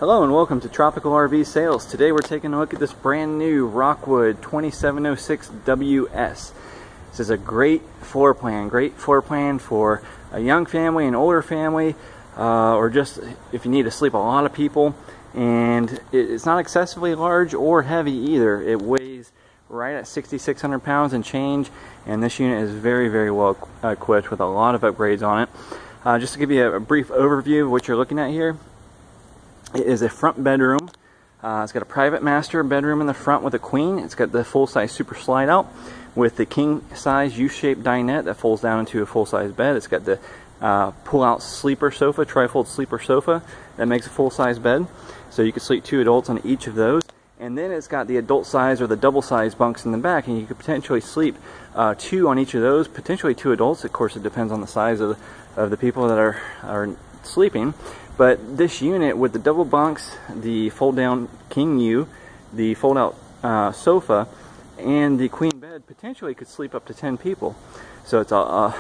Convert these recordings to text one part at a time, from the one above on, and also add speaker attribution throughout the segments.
Speaker 1: Hello and welcome to Tropical RV Sales. Today we're taking a look at this brand new Rockwood 2706 WS. This is a great floor plan for a young family, an older family, or just if you need to sleep a lot of people. And it's not excessively large or heavy either. It weighs right at 6,600 pounds and change, and this unit is very well equipped with a lot of upgrades on it. Just to give you a brief overview of what you're looking at here. It is a front bedroom. It's got a private master bedroom in the front with a queen. It's got the full-size super slide out with the king-size U-shaped dinette that folds down into a full-size bed. It's got the pull-out sleeper sofa, trifold sleeper sofa that makes a full-size bed. So you can sleep 2 adults on each of those. And then it's got the adult size or the double-size bunks in the back, and you could potentially sleep 2 on each of those, potentially 2 adults. Of course, it depends on the size of the people that are sleeping. But this unit with the double bunks, the fold-down king U, the fold-out sofa, and the queen bed potentially could sleep up to 10 people. So it's a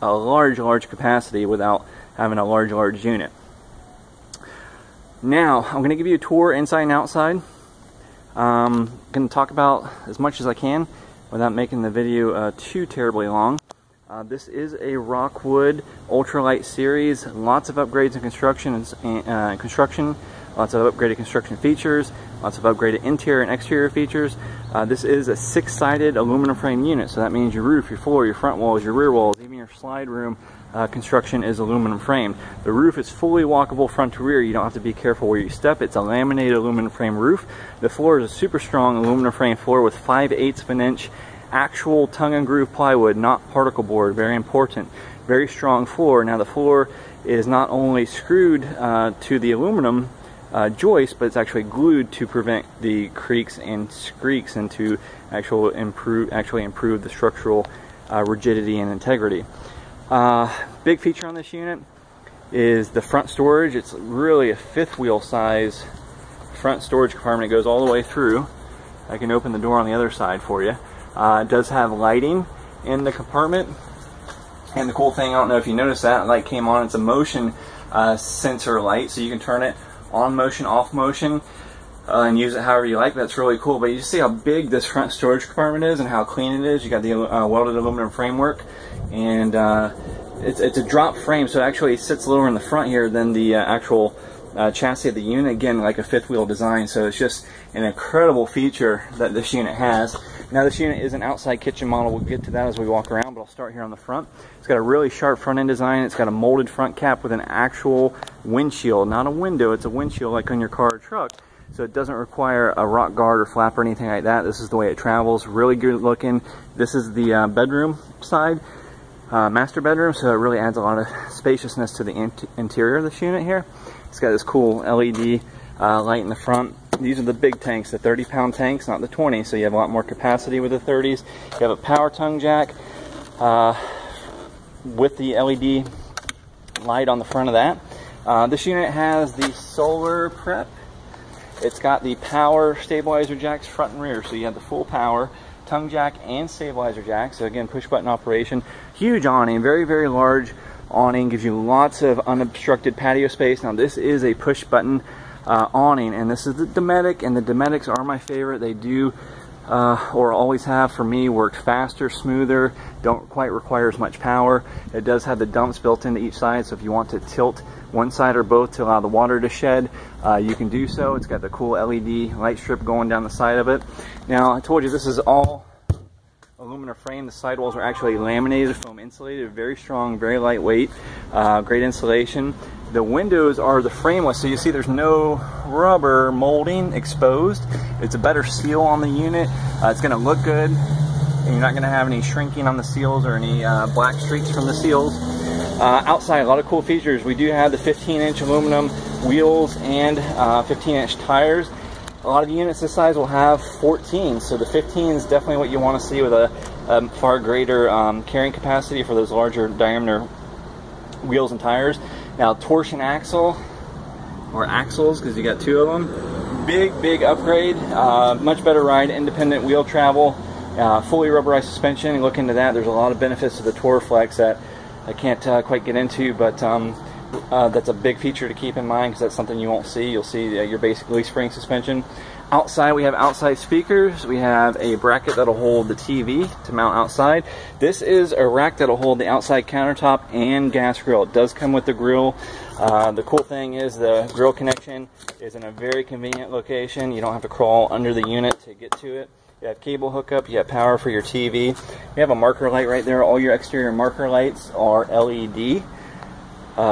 Speaker 1: large capacity without having a large unit. Now, I'm going to give you a tour inside and outside. I'm going to talk about as much as I can without making the video too terribly long. This is a Rockwood ultralight series. Lots of upgrades in construction, lots of upgraded construction features, lots of upgraded interior and exterior features. This is a 6-sided aluminum frame unit, so that means your roof, your floor, your front walls, your rear walls, even your slide room construction is aluminum framed. The roof is fully walkable front to rear. You don't have to be careful where you step. It's a laminated aluminum frame roof. The floor is a super strong aluminum frame floor with 5/8 of an inch actual tongue and groove plywood, not particle board. Very important. Very strong floor. Now the floor is not only screwed to the aluminum joist, but it's actually glued to prevent the creaks and squeaks and to actually improve the structural rigidity and integrity. Big feature on this unit is the front storage. It's really a 5th wheel size front storage compartment. It goes all the way through. I can open the door on the other side for you. It does have lighting in the compartment, and the cool thing, I don't know if you noticed that light came on, it's a motion sensor light, so you can turn it on motion, off motion, and use it however you like. That's really cool. But you see how big this front storage compartment is and how clean it is. You got the welded aluminum framework, and it's a drop frame, so it actually sits lower in the front here than the actual chassis of the unit. Again, like a 5th wheel design, so it's just an incredible feature that this unit has. Now this unit is an outside kitchen model. We'll get to that as we walk around, but I'll start here on the front. It's got a really sharp front end design. It's got a molded front cap with an actual windshield, not a window. It's a windshield like on your car or truck, so it doesn't require a rock guard or flap or anything like that. This is the way it travels. Really good looking. This is the bedroom side, master bedroom, so it really adds a lot of spaciousness to the interior of this unit here. It's got this cool LED light in the front. These are the big tanks, the 30-pound tanks, not the 20, so you have a lot more capacity with the 30s. You have a power tongue jack with the LED light on the front of that. This unit has the solar prep. It's got the power stabilizer jacks front and rear, so you have the full power tongue jack and stabilizer jack. So again, push button operation. Huge awning, very large awning, gives you lots of unobstructed patio space. Now this is a push button awning, and this is the Dometic, and the Dometics are my favorite. They do or always have for me worked faster, smoother, don't quite require as much power. It does have the dumps built into each side, so if you want to tilt one side or both to allow the water to shed, you can do so. It's got the cool LED light strip going down the side of it. Now I told you this is all aluminum frame. The sidewalls are actually laminated foam insulated, very strong, very lightweight, great insulation. The windows are the frameless, so you see there's no rubber molding exposed. It's a better seal on the unit. It's going to look good, and you're not going to have any shrinking on the seals or any black streaks from the seals. Outside, a lot of cool features. We do have the 15-inch aluminum wheels and 15-inch tires. A lot of the units this size will have 14, so the 15 is definitely what you want to see, with a far greater carrying capacity for those larger diameter wheels and tires. Now torsion axle, or axles, because you got 2 of them. Big upgrade, much better ride, independent wheel travel, fully rubberized suspension. And look into that. There's a lot of benefits to the Torflex that I can't quite get into, but That's a big feature to keep in mind because that's something you won't see. You'll see your basic leaf spring suspension. Outside, we have outside speakers. We have a bracket that'll hold the TV to mount outside. This is a rack that'll hold the outside countertop and gas grill. It does come with the grill. The cool thing is the grill connection is in a very convenient location. You don't have to crawl under the unit to get to it. You have cable hookup, you have power for your TV. You have a marker light right there. All your exterior marker lights are LED.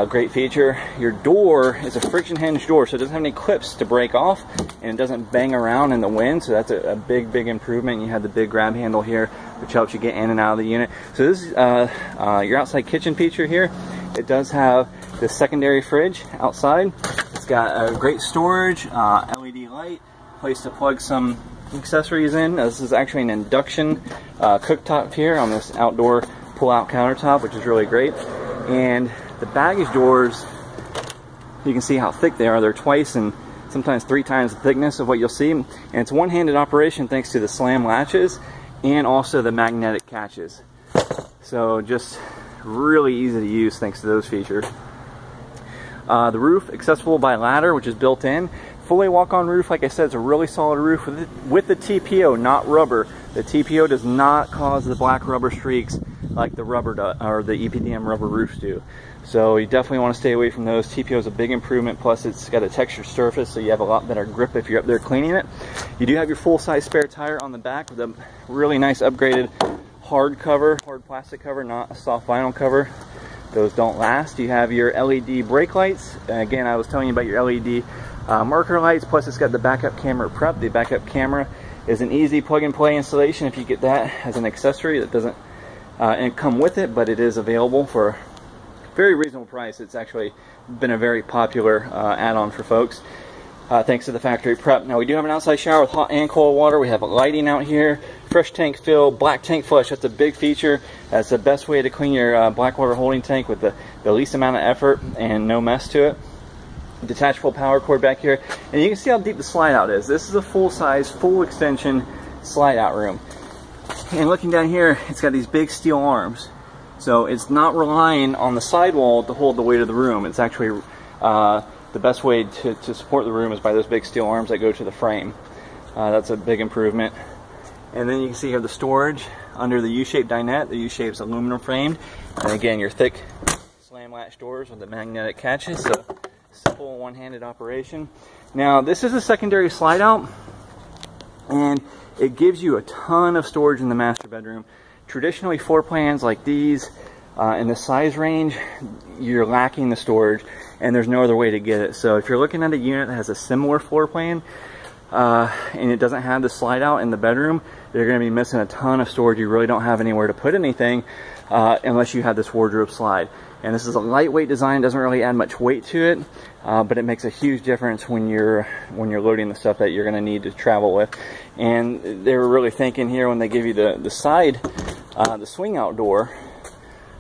Speaker 1: Great feature. Your door is a friction hinge door, so it doesn't have any clips to break off, and it doesn't bang around in the wind, so that's a big improvement. You have the big grab handle here, which helps you get in and out of the unit. So this is your outside kitchen feature here. It does have the secondary fridge outside. It's got a great storage, LED light, place to plug some accessories in. This is actually an induction cooktop here on this outdoor pull-out countertop, which is really great. And the baggage doors, you can see how thick they are. They're twice and sometimes 3 times the thickness of what you'll see. And it's one-handed operation thanks to the slam latches and also the magnetic catches. So just really easy to use thanks to those features. The roof accessible by ladder, which is built in. Fully walk-on roof, like I said, it's a really solid roof with the TPO, not rubber. The TPO does not cause the black rubber streaks like the rubber or the EPDM rubber roofs do. So you definitely want to stay away from those. TPO is a big improvement, plus it's got a textured surface, so you have a lot better grip if you're up there cleaning it. You do have your full-size spare tire on the back with a really nice upgraded hard cover, hard plastic cover, not a soft vinyl cover. Those don't last. You have your LED brake lights. Again, I was telling you about your LED marker lights, plus it's got the backup camera prep. The backup camera is an easy plug-and-play installation if you get that as an accessory. That doesn't come with it, but it is available for a very reasonable price. It's actually been a very popular add-on for folks, thanks to the factory prep. Now we do have an outside shower with hot and cold water. We have lighting out here, fresh tank fill, black tank flush. That's a big feature. That's the best way to clean your black water holding tank with the least amount of effort and no mess to it. Detachable power cord back here, and you can see how deep the slide out is. This is a full-size, full extension slide out room. And looking down here, it's got these big steel arms. So it's not relying on the sidewall to hold the weight of the room. It's actually the best way to support the room is by those big steel arms that go to the frame. That's a big improvement. And then you can see here the storage under the U-shaped dinette. The U-shape's aluminum framed. And again, your thick slam latch doors with the magnetic catches. So simple one-handed operation. Now this is a secondary slide out, and it gives you a ton of storage in the master bedroom. Traditionally, floor plans like these in the size range, you're lacking the storage, and there's no other way to get it. So if you're looking at a unit that has a similar floor plan and it doesn't have the slide out in the bedroom, you're going to be missing a ton of storage. You really don't have anywhere to put anything unless you have this wardrobe slide. And this is a lightweight design, doesn't really add much weight to it, but it makes a huge difference when you're loading the stuff that you're going to need to travel with. And they were really thinking here when they give you the side, the swing out door,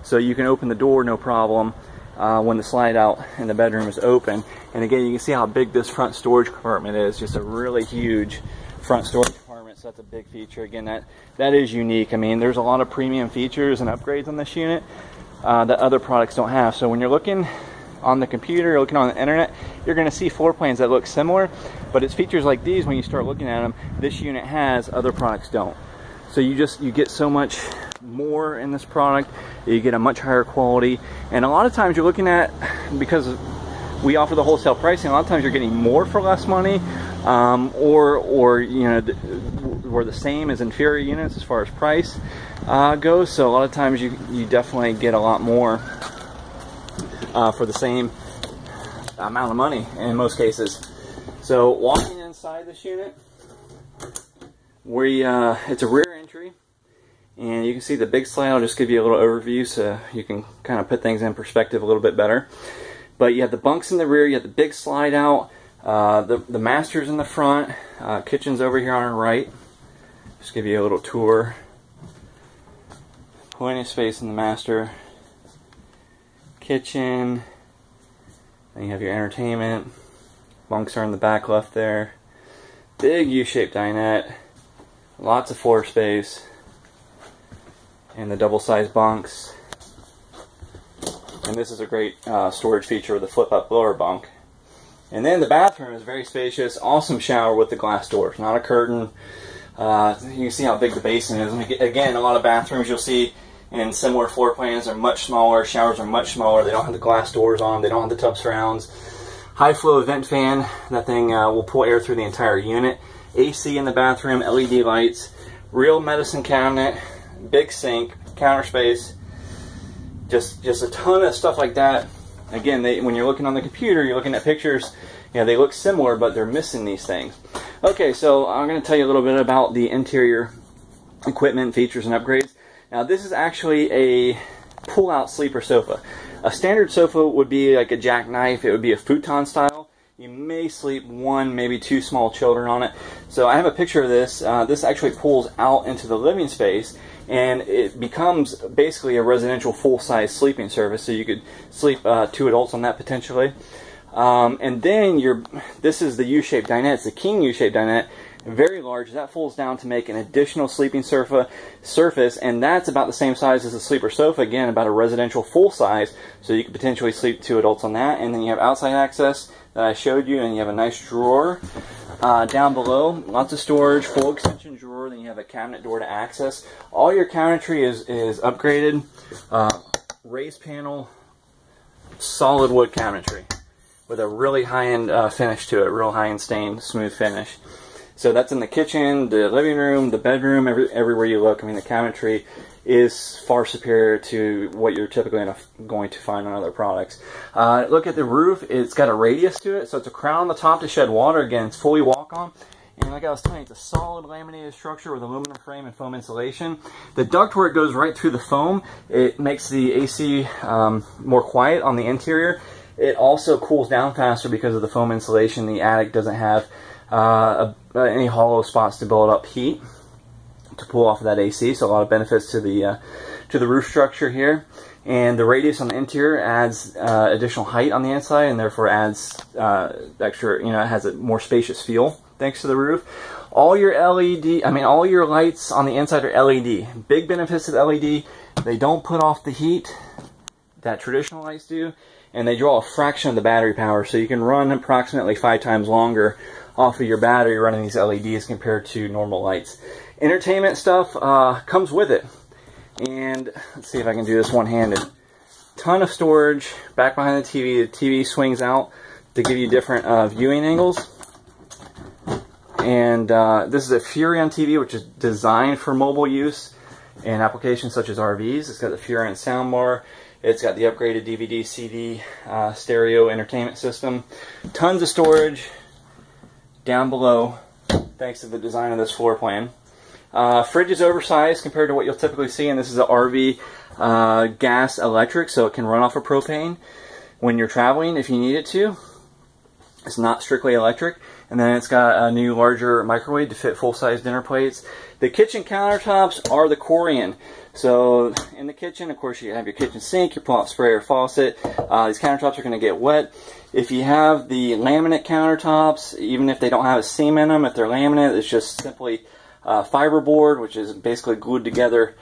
Speaker 1: so you can open the door no problem when the slide out in the bedroom is open. And again, you can see how big this front storage compartment is, just a really huge front storage compartment. So that's a big feature. Again, that is unique. I mean, there's a lot of premium features and upgrades on this unit that other products don't have. So when you're looking on the computer, looking on the internet, you're going to see floor plans that look similar, but it's features like these, when you start looking at them, this unit has, other products don't. So you get so much more in this product, you get a much higher quality, and a lot of times you're looking at, because we offer the wholesale pricing, a lot of times you're getting more for less money, or you know, we're the same as inferior units as far as price goes. So a lot of times you definitely get a lot more for the same amount of money in most cases. So walking inside this unit, it's a rear entry, and you can see the big slide. I'll just give you a little overview so you can kind of put things in perspective a little bit better. But you have the bunks in the rear, you have the big slide out, the master's in the front, kitchen's over here on our right. Just give you a little tour. Plenty of space in the master. Kitchen. Then you have your entertainment. Bunks are in the back left there. Big U-shaped dinette. Lots of floor space. And the double-sized bunks. And this is a great storage feature with the flip-up lower bunk. And then the bathroom is very spacious, awesome shower with the glass doors, not a curtain. You can see how big the basin is. Again, a lot of bathrooms you'll see in similar floor plans are much smaller, showers are much smaller, they don't have the glass doors on, they don't have the tub surrounds. High flow vent fan, that thing will pull air through the entire unit. AC in the bathroom, LED lights, real medicine cabinet, big sink, counter space, just a ton of stuff like that. Again, when you're looking on the computer, you're looking at pictures, you know, they look similar, but they're missing these things. Okay, so I'm going to tell you a little bit about the interior equipment, features, and upgrades. Now, this is actually a pull-out sleeper sofa. A standard sofa would be like a jackknife. It would be a futon style. You may sleep one, maybe two small children on it. So I have a picture of this. This actually pulls out into the living space, and it becomes basically a residential full-size sleeping service. So you could sleep 2 adults on that potentially. And then this is the U-shaped dinette. It's the king U-shaped dinette. Very large. That folds down to make an additional sleeping surface, and that's about the same size as a sleeper sofa. Again, about a residential full size, so you could potentially sleep 2 adults on that. And then you have outside access that I showed you, and you have a nice drawer down below. Lots of storage, full extension drawer. Then you have a cabinet door to access. All your cabinetry is upgraded. Raised panel, solid wood cabinetry with a really high-end finish to it, real high-end stained, smooth finish. So that's in the kitchen, the living room, the bedroom, everywhere you look. I mean, the cabinetry is far superior to what you're typically going to find on other products. Look at the roof. It's got a radius to it, so it's a crown on the top to shed water. Again, it's fully walk-on. And like I was telling you, it's a solid laminated structure with aluminum frame and foam insulation. The ductwork goes right through the foam. It makes the AC more quiet on the interior. It also cools down faster because of the foam insulation. The attic doesn't have any hollow spots to build up heat to pull off of that AC, so a lot of benefits to the roof structure here. And the radius on the interior adds additional height on the inside, and therefore adds extra, you know, it has a more spacious feel thanks to the roof. All your all your lights on the inside are LED. Big benefits of LED: they don't put off the heat that traditional lights do, and they draw a fraction of the battery power, so you can run approximately 5 times longer off of your battery running these LEDs compared to normal lights. Entertainment stuff comes with it, and let's see if I can do this one-handed. Ton of storage back behind the TV. The TV swings out to give you different viewing angles, and this is a Furrion TV, which is designed for mobile use in applications such as RVs. It's got the Furrion soundbar. It's got the upgraded DVD, CD, stereo entertainment system. Tons of storage down below, thanks to the design of this floor plan. Fridge is oversized compared to what you'll typically see, and this is an RV gas electric, so it can run off of propane when you're traveling if you need it to. It's not strictly electric. And then it's got a new larger microwave to fit full-size dinner plates. The kitchen countertops are the Corian. So in the kitchen, of course, you have your kitchen sink, your pull-out sprayer faucet. These countertops are going to get wet. If you have the laminate countertops, even if they don't have a seam in them, if they're laminate, it's just simply fiberboard, which is basically glued together,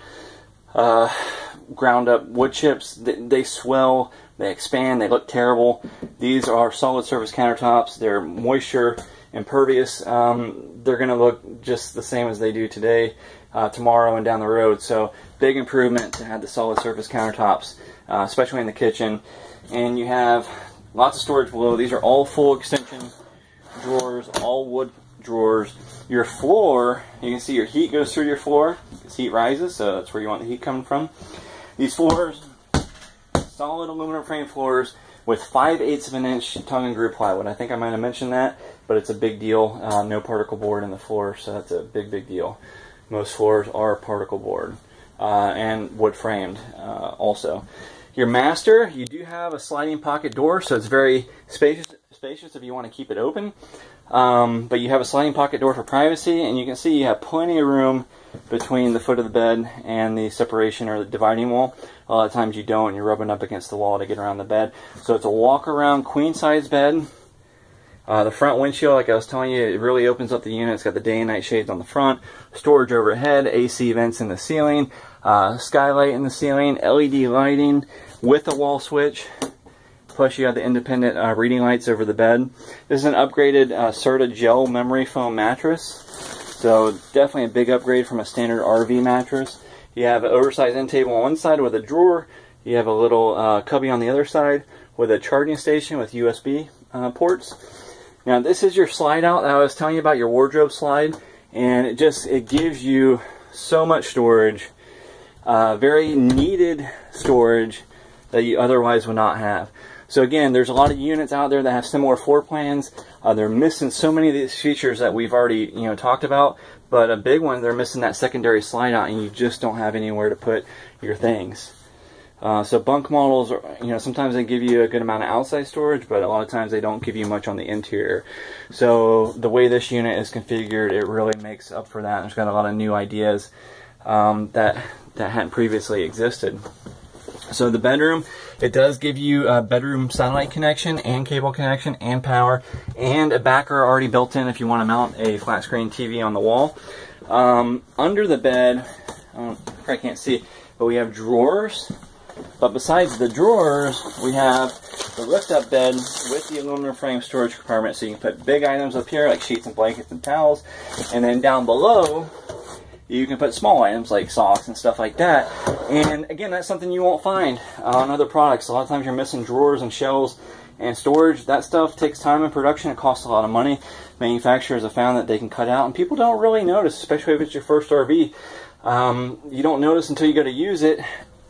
Speaker 1: ground up wood chips. They swell, they expand, they look terrible. These are solid surface countertops. They're moisture impervious. They're going to look just the same as they do today, tomorrow, and down the road. So big improvement to have the solid surface countertops, especially in the kitchen. And you have lots of storage below. These are all full extension drawers, all wood drawers. Your floor, you can see your heat goes through your floor. This heat rises, so that's where you want the heat coming from. These floors, solid aluminum frame floors with 5/8 of an inch tongue and groove plywood. I think I might have mentioned that, but it's a big deal. No particle board in the floor, so that's a big deal. Most floors are particle board and wood framed also. Your master, you do have a sliding pocket door, so it's very spacious if you want to keep it open. But you have a sliding pocket door for privacy, and you can see you have plenty of room between the foot of the bed and the separation or the dividing wall. A lot of times you don't, and you're rubbing up against the wall to get around the bed. So it's a walk-around queen-size bed. The front windshield, like I was telling you, it really opens up the unit. It's got the day and night shades on the front, storage overhead, AC vents in the ceiling, skylight in the ceiling, LED lighting with a wall switch. Plus you have the independent reading lights over the bed. This is an upgraded Serta gel memory foam mattress. So definitely a big upgrade from a standard RV mattress. You have an oversized end table on one side with a drawer. You have a little cubby on the other side with a charging station with USB ports. Now this is your slide out that I was telling you about, your wardrobe slide, and it gives you so much storage, very needed storage that you otherwise would not have. So again, there's a lot of units out there that have similar floor plans. They're missing so many of these features that we've already talked about, but a big one, they're missing that secondary slide out, and you just don't have anywhere to put your things. So bunk models, sometimes they give you a good amount of outside storage, but a lot of times they don't give you much on the interior. So the way this unit is configured, it really makes up for that. It's got a lot of new ideas that hadn't previously existed. So the bedroom, it does give you a bedroom satellite connection and cable connection and power and a backer already built in if you want to mount a flat screen TV on the wall. Under the bed, I probably can't see, but we have drawers. But besides the drawers, we have the lift-up bed with the aluminum frame storage compartment, so you can put big items up here like sheets and blankets and towels, and then down below you can put small items like socks and stuff like that. And again, that's something you won't find on other products. A lot of times you're missing drawers and shelves and storage. That stuff takes time in production. It costs a lot of money. Manufacturers have found that they can cut out, and people don't really notice, especially if it's your first RV. You don't notice until you go to use it.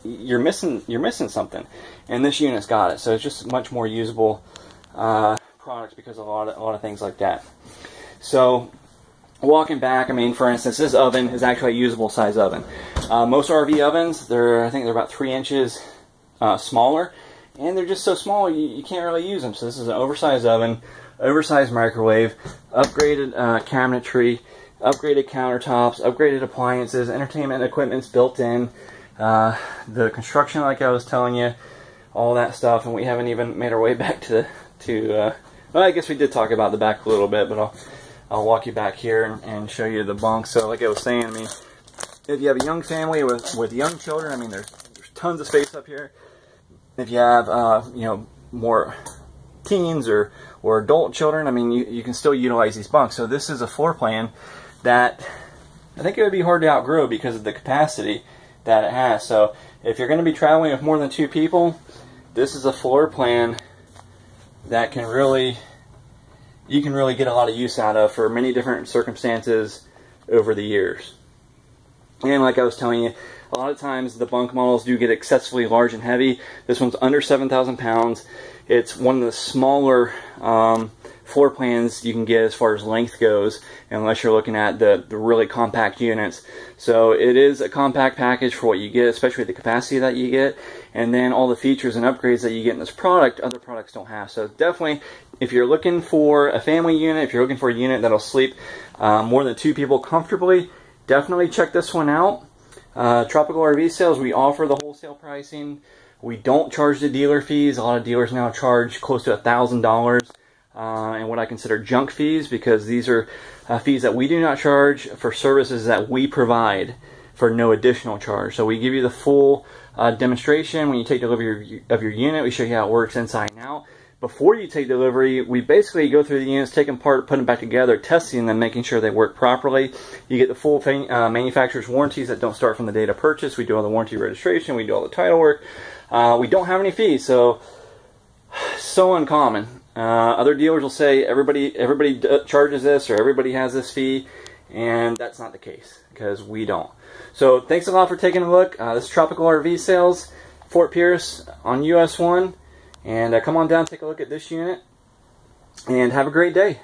Speaker 1: You're missing something, and this unit's got it. So it's just much more usable product because of a lot of things like that. So walking back, I mean, for instance, this oven is actually a usable size oven. Most RV ovens, I think they're about 3 inches smaller, and they're just so small you can't really use them. So this is an oversized oven, oversized microwave, upgraded cabinetry, upgraded countertops, upgraded appliances, entertainment equipment's built in. The construction, like I was telling you, all that stuff, and we haven't even made our way back to well, I guess we did talk about the back a little bit, but I'll walk you back here and show you the bunk. So like I was saying, I mean, if you have a young family with young children, I mean, there's tons of space up here. If you have more teens or adult children, I mean, you can still utilize these bunks. So this is a floor plan that I think it would be hard to outgrow because of the capacity that it has. So if you're going to be traveling with more than 2 people, this is a floor plan that you can really get a lot of use out of for many different circumstances over the years. And like I was telling you, a lot of times the bunk models do get excessively large and heavy. This one's under 7,000 pounds. It's one of the smaller floor plans you can get as far as length goes, unless you're looking at the really compact units. So it is a compact package for what you get, especially the capacity that you get, and then all the features and upgrades that you get in this product, other products don't have. So definitely, if you're looking for a family unit, if you're looking for a unit that'll sleep more than 2 people comfortably, definitely check this one out. Tropical RV Sales, we offer the wholesale pricing. We don't charge the dealer fees. A lot of dealers now charge close to $1,000. And what I consider junk fees, because these are fees that we do not charge for services that we provide for no additional charge. So we give you the full demonstration when you take delivery of your unit. We show you how it works inside and out. Before you take delivery, we basically go through the units, take them apart, put them back together, testing them, making sure they work properly. You get the full manufacturer's warranties that don't start from the date of purchase. We do all the warranty registration. We do all the title work. We don't have any fees, so uncommon. Other dealers will say everybody charges this or everybody has this fee, and that's not the case because we don't. So thanks a lot for taking a look. This is Tropical RV Sales, Fort Pierce on US 1, and come on down, take a look at this unit, and have a great day.